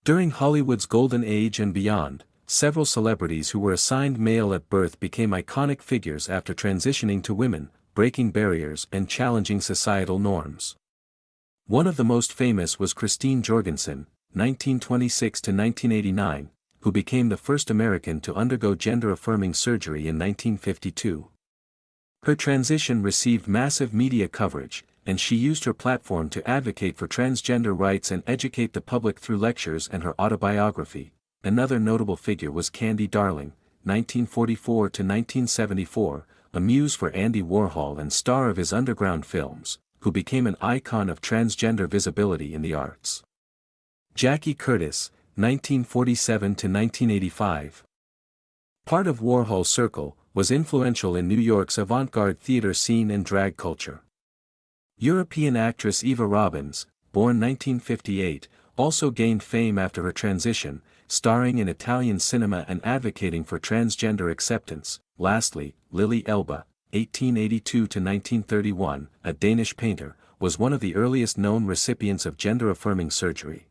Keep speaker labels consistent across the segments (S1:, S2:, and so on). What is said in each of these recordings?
S1: During Hollywood's golden age and beyond, several celebrities who were assigned male at birth became iconic figures after transitioning to women, breaking barriers and challenging societal norms. One of the most famous was Christine Jorgensen, 1926 to 1989, who became the first American to undergo gender-affirming surgery in 1952. Her transition received massive media coverage, and she used her platform to advocate for transgender rights and educate the public through lectures and her autobiography. Another notable figure was Candy Darling, 1944 to 1974, a muse for Andy Warhol and star of his underground films, who became an icon of transgender visibility in the arts. Jackie Curtis, 1947 to 1985. Part of Warhol's circle, was influential in New York's avant-garde theater scene and drag culture. European actress Eva Robbins, born 1958, also gained fame after her transition, starring in Italian cinema and advocating for transgender acceptance. Lastly, Lily Elba, 1882 to 1931, a Danish painter, was one of the earliest known recipients of gender-affirming surgery.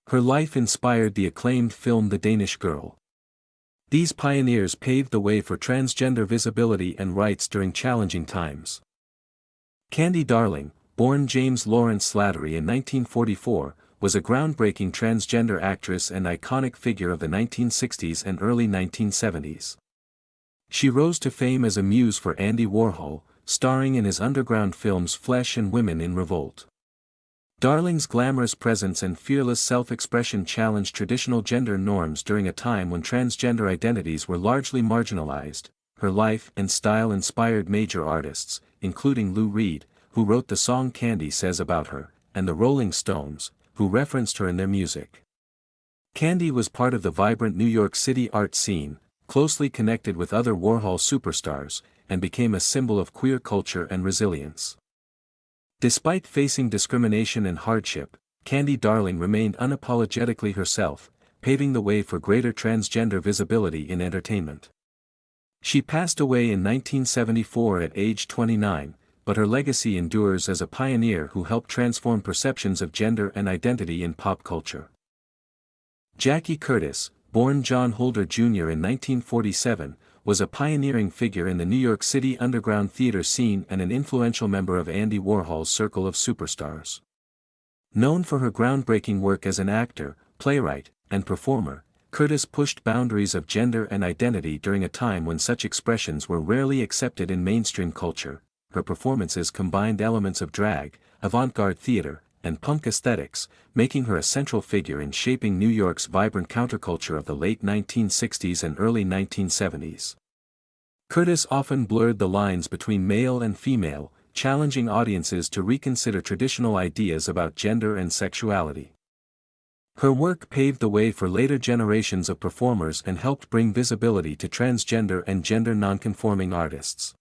S1: Her life inspired the acclaimed film The Danish Girl. These pioneers paved the way for transgender visibility and rights during challenging times. Candy Darling, born James Lawrence Slattery in 1944, was a groundbreaking transgender actress and iconic figure of the 1960s and early 1970s. She rose to fame as a muse for Andy Warhol, starring in his underground films Flesh and Women in Revolt. Darling's glamorous presence and fearless self-expression challenged traditional gender norms during a time when transgender identities were largely marginalized. Her life and style inspired major artists, including Lou Reed, who wrote the song Candy Says About Her, and the Rolling Stones, who referenced her in their music. Candy was part of the vibrant New York City art scene, closely connected with other Warhol superstars, and became a symbol of queer culture and resilience. Despite facing discrimination and hardship, Candy Darling remained unapologetically herself, paving the way for greater transgender visibility in entertainment. She passed away in 1974 at age 29, but her legacy endures as a pioneer who helped transform perceptions of gender and identity in pop culture. Jackie Curtis, born John Holder Jr. in 1947, was a pioneering figure in the New York City underground theater scene and an influential member of Andy Warhol's circle of superstars. Known for her groundbreaking work as an actor, playwright, and performer, Curtis pushed boundaries of gender and identity during a time when such expressions were rarely accepted in mainstream culture. Her performances combined elements of drag, avant-garde theater, and punk aesthetics, making her a central figure in shaping New York's vibrant counterculture of the late 1960s and early 1970s. Curtis often blurred the lines between male and female, challenging audiences to reconsider traditional ideas about gender and sexuality. Her work paved the way for later generations of performers and helped bring visibility to transgender and gender nonconforming artists.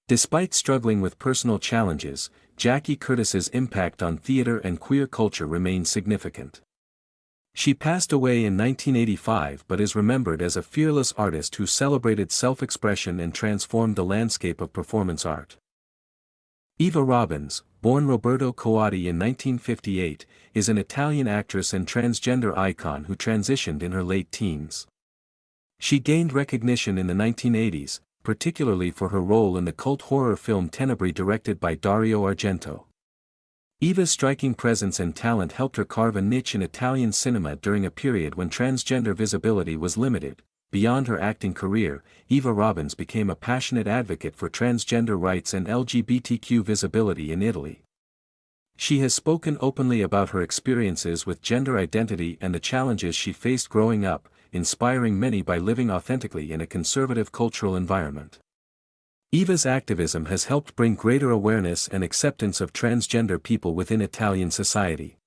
S1: Despite struggling with personal challenges, Jackie Curtis's impact on theater and queer culture remains significant. She passed away in 1985 but is remembered as a fearless artist who celebrated self-expression and transformed the landscape of performance art. Eva Robbins, born Roberto Coatti in 1958, is an Italian actress and transgender icon who transitioned in her late teens. She gained recognition in the 1980s, particularly for her role in the cult horror film Tenebrae directed by Dario Argento. Eva's striking presence and talent helped her carve a niche in Italian cinema during a period when transgender visibility was limited. Beyond her acting career, Eva Robbins became a passionate advocate for transgender rights and LGBTQ visibility in Italy. She has spoken openly about her experiences with gender identity and the challenges she faced growing up, inspiring many by living authentically in a conservative cultural environment. Eva's activism has helped bring greater awareness and acceptance of transgender people within Italian society.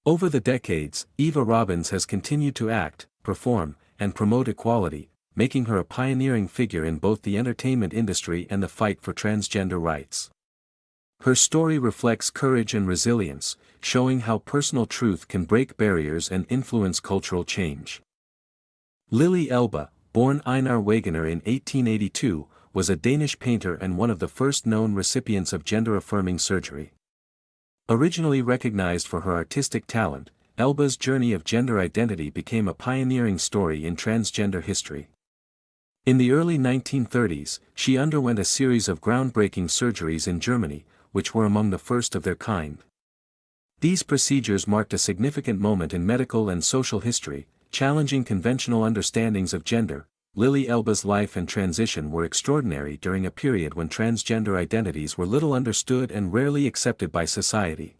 S1: Over the decades, Eva Robbins has continued to act, perform, and promote equality, making her a pioneering figure in both the entertainment industry and the fight for transgender rights. Her story reflects courage and resilience, showing how personal truth can break barriers and influence cultural change. Lily Elba, born Einar Wegener in 1882, was a Danish painter and one of the first known recipients of gender-affirming surgery. Originally recognized for her artistic talent, Elba's journey of gender identity became a pioneering story in transgender history. In the early 1930s, she underwent a series of groundbreaking surgeries in Germany, which were among the first of their kind. These procedures marked a significant moment in medical and social history, challenging conventional understandings of gender. Elba's life and transition were extraordinary during a period when transgender identities were little understood and rarely accepted by society.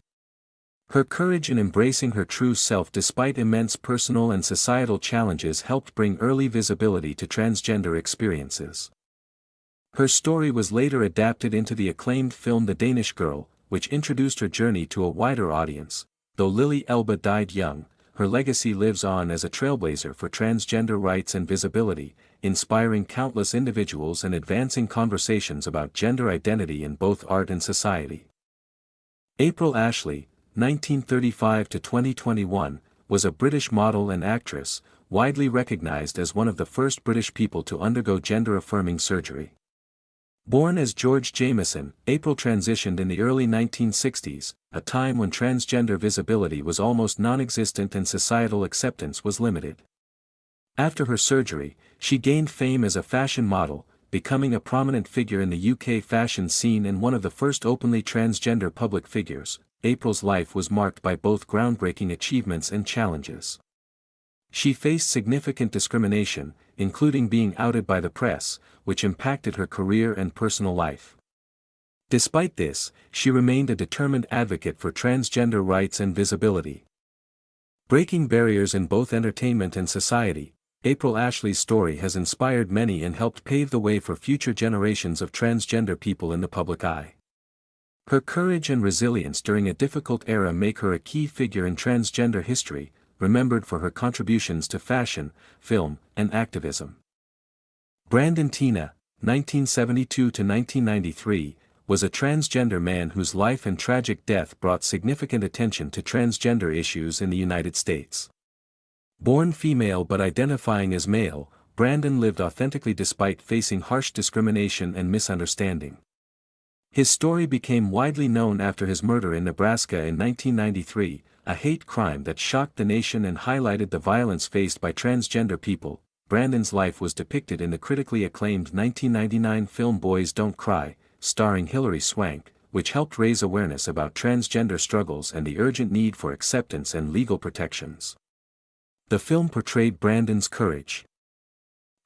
S1: Her courage in embracing her true self despite immense personal and societal challenges helped bring early visibility to transgender experiences. Her story was later adapted into the acclaimed film The Danish Girl, which introduced her journey to a wider audience. Though Elba died young, her legacy lives on as a trailblazer for transgender rights and visibility, inspiring countless individuals and advancing conversations about gender identity in both art and society. April Ashley, 1935 to 2021, was a British model and actress, widely recognized as one of the first British people to undergo gender-affirming surgery. Born as George Jameson, April transitioned in the early 1960s, a time when transgender visibility was almost non-existent and societal acceptance was limited. After her surgery, she gained fame as a fashion model, becoming a prominent figure in the UK fashion scene and one of the first openly transgender public figures. April's life was marked by both groundbreaking achievements and challenges. She faced significant discrimination, including being outed by the press, which impacted her career and personal life. Despite this, she remained a determined advocate for transgender rights and visibility. Breaking barriers in both entertainment and society, April Ashley's story has inspired many and helped pave the way for future generations of transgender people in the public eye. Her courage and resilience during a difficult era make her a key figure in transgender history, remembered for her contributions to fashion, film, and activism. Brandon Teena, 1972 to 1993, was a transgender man whose life and tragic death brought significant attention to transgender issues in the United States. Born female but identifying as male, Brandon lived authentically despite facing harsh discrimination and misunderstanding. His story became widely known after his murder in Nebraska in 1993, a hate crime that shocked the nation and highlighted the violence faced by transgender people. Brandon's life was depicted in the critically acclaimed 1999 film Boys Don't Cry, starring Hilary Swank, which helped raise awareness about transgender struggles and the urgent need for acceptance and legal protections. The film portrayed Brandon's courage,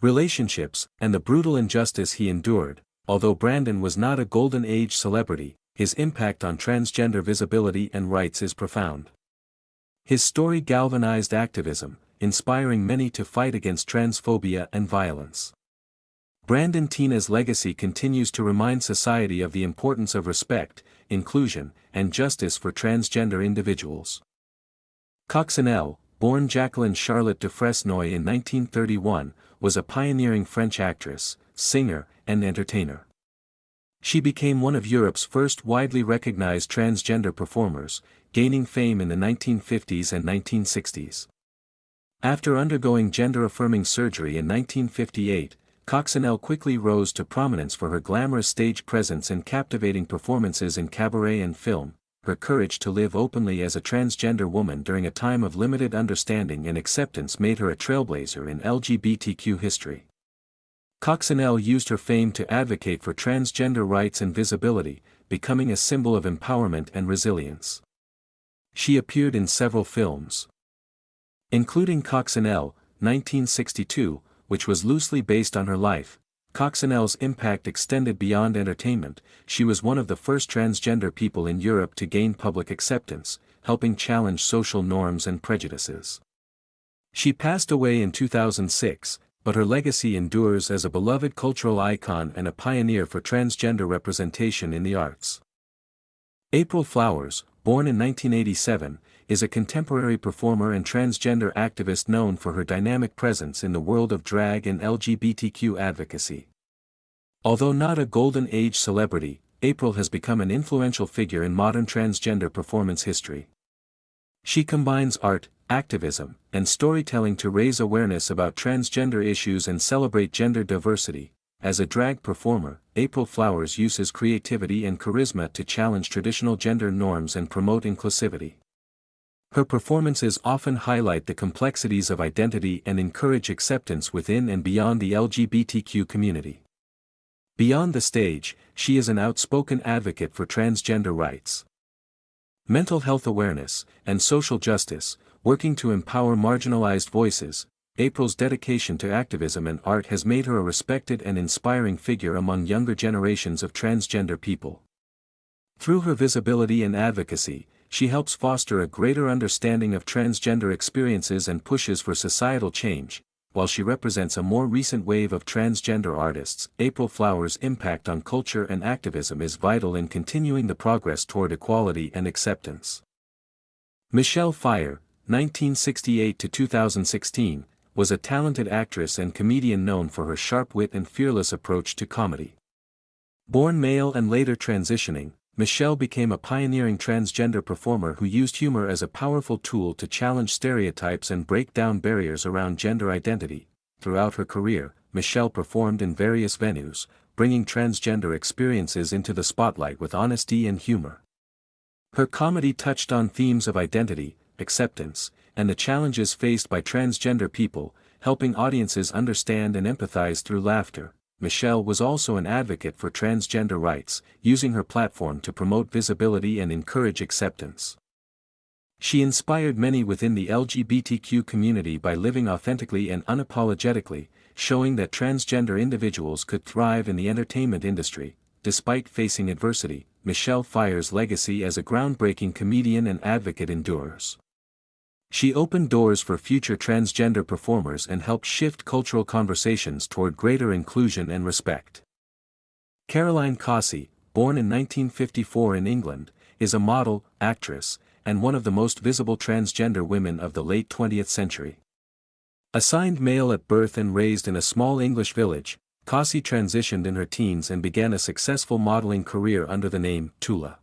S1: relationships, and the brutal injustice he endured. Although Brandon was not a golden age celebrity, his impact on transgender visibility and rights is profound. His story galvanized activism, inspiring many to fight against transphobia and violence. Brandon Teena's legacy continues to remind society of the importance of respect, inclusion, and justice for transgender individuals. Cocinelle, born Jacqueline Charlotte de Fresnoy in 1931, was a pioneering French actress, singer, and entertainer. She became one of Europe's first widely recognized transgender performers, gaining fame in the 1950s and 1960s. After undergoing gender-affirming surgery in 1958, Cocinelle quickly rose to prominence for her glamorous stage presence and captivating performances in cabaret and film. Her courage to live openly as a transgender woman during a time of limited understanding and acceptance made her a trailblazer in LGBTQ history. Cocinelle used her fame to advocate for transgender rights and visibility, becoming a symbol of empowerment and resilience. She appeared in several films, including Cocinelle, 1962, which was loosely based on her life. Cocinelle's impact extended beyond entertainment. She was one of the first transgender people in Europe to gain public acceptance, helping challenge social norms and prejudices. She passed away in 2006, but her legacy endures as a beloved cultural icon and a pioneer for transgender representation in the arts. April Flowers, born in 1987, is a contemporary performer and transgender activist known for her dynamic presence in the world of drag and LGBTQ advocacy. Although not a golden age celebrity, April has become an influential figure in modern transgender performance history. She combines art, activism, and storytelling to raise awareness about transgender issues and celebrate gender diversity. As a drag performer, April Flowers uses creativity and charisma to challenge traditional gender norms and promote inclusivity. Her performances often highlight the complexities of identity and encourage acceptance within and beyond the LGBTQ community. Beyond the stage, she is an outspoken advocate for transgender rights, mental health awareness, and social justice, working to empower marginalized voices. April's dedication to activism and art has made her a respected and inspiring figure among younger generations of transgender people. Through her visibility and advocacy, she helps foster a greater understanding of transgender experiences and pushes for societal change. While she represents a more recent wave of transgender artists, April Flower's impact on culture and activism is vital in continuing the progress toward equality and acceptance. Michelle Pfeiffer, 1968 to 2016, was a talented actress and comedian known for her sharp wit and fearless approach to comedy. Born male and later transitioning, Michelle became a pioneering transgender performer who used humor as a powerful tool to challenge stereotypes and break down barriers around gender identity. Throughout her career, Michelle performed in various venues, bringing transgender experiences into the spotlight with honesty and humor. Her comedy touched on themes of identity, acceptance, and the challenges faced by transgender people, helping audiences understand and empathize through laughter. Michelle was also an advocate for transgender rights, using her platform to promote visibility and encourage acceptance. She inspired many within the LGBTQ community by living authentically and unapologetically, showing that transgender individuals could thrive in the entertainment industry. Despite facing adversity, Michelle Pfeiffer's legacy as a groundbreaking comedian and advocate endures. She opened doors for future transgender performers and helped shift cultural conversations toward greater inclusion and respect. Caroline Cossey, born in 1954 in England, is a model, actress, and one of the most visible transgender women of the late 20th century. Assigned male at birth and raised in a small English village, Cossey transitioned in her teens and began a successful modeling career under the name Tula.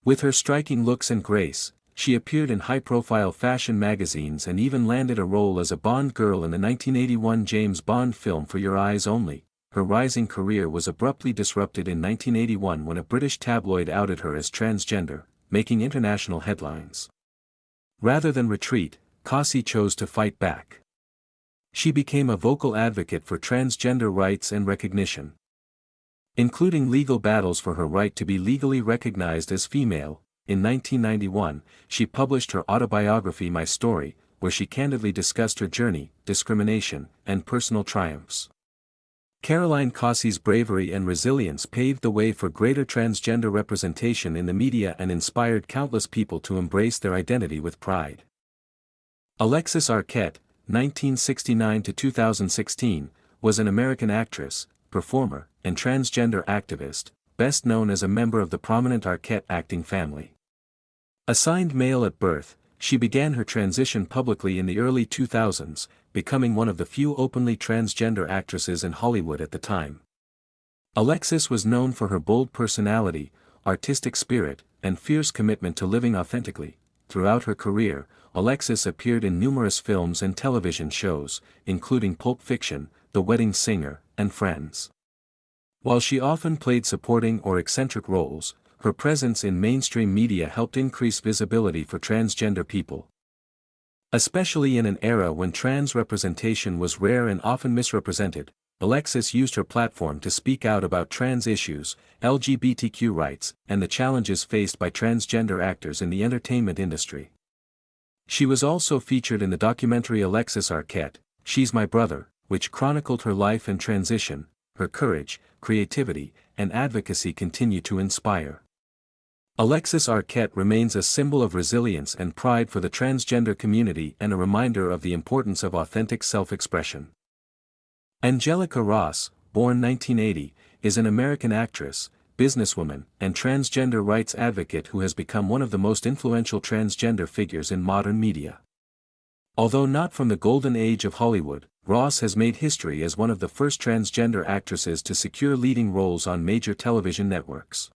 S1: With her striking looks and grace, she appeared in high-profile fashion magazines and even landed a role as a Bond girl in the 1981 James Bond film For Your Eyes Only. Her rising career was abruptly disrupted in 1981 when a British tabloid outed her as transgender, making international headlines. Rather than retreat, Cossey chose to fight back. She became a vocal advocate for transgender rights and recognition, including legal battles for her right to be legally recognized as female. In 1991, she published her autobiography My Story, where she candidly discussed her journey, discrimination, and personal triumphs. Caroline Cossey's bravery and resilience paved the way for greater transgender representation in the media and inspired countless people to embrace their identity with pride. Alexis Arquette, 1969 to 2016, was an American actress, performer, and transgender activist, best known as a member of the prominent Arquette acting family. Assigned male at birth, she began her transition publicly in the early 2000s, becoming one of the few openly transgender actresses in Hollywood at the time. Alexis was known for her bold personality, artistic spirit, and fierce commitment to living authentically. Throughout her career, Alexis appeared in numerous films and television shows, including Pulp Fiction, The Wedding Singer, and Friends. While she often played supporting or eccentric roles, her presence in mainstream media helped increase visibility for transgender people. Especially in an era when trans representation was rare and often misrepresented, Alexis used her platform to speak out about trans issues, LGBTQ rights, and the challenges faced by transgender actors in the entertainment industry. She was also featured in the documentary Alexis Arquette, She's My Brother, which chronicled her life and transition. Her courage, creativity, and advocacy continue to inspire. Alexis Arquette remains a symbol of resilience and pride for the transgender community and a reminder of the importance of authentic self-expression. Angelica Ross, born 1980, is an American actress, businesswoman, and transgender rights advocate who has become one of the most influential transgender figures in modern media. Although not from the golden age of Hollywood, Ross has made history as one of the first transgender actresses to secure leading roles on major television networks.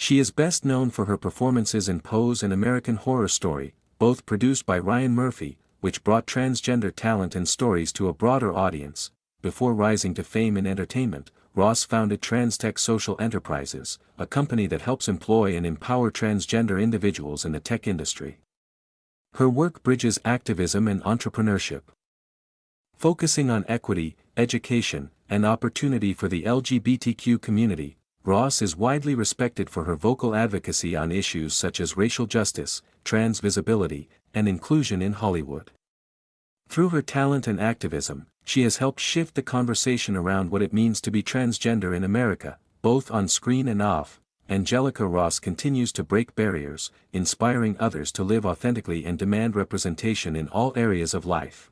S1: She is best known for her performances in Pose and American Horror Story, both produced by Ryan Murphy, which brought transgender talent and stories to a broader audience. Before rising to fame in entertainment, Ross founded TransTech Social Enterprises, a company that helps employ and empower transgender individuals in the tech industry. Her work bridges activism and entrepreneurship. Focusing on equity, education, and opportunity for the LGBTQ community, Ross is widely respected for her vocal advocacy on issues such as racial justice, trans visibility, and inclusion in Hollywood. Through her talent and activism, she has helped shift the conversation around what it means to be transgender in America, both on screen and off. Angelica Ross continues to break barriers, inspiring others to live authentically and demand representation in all areas of life.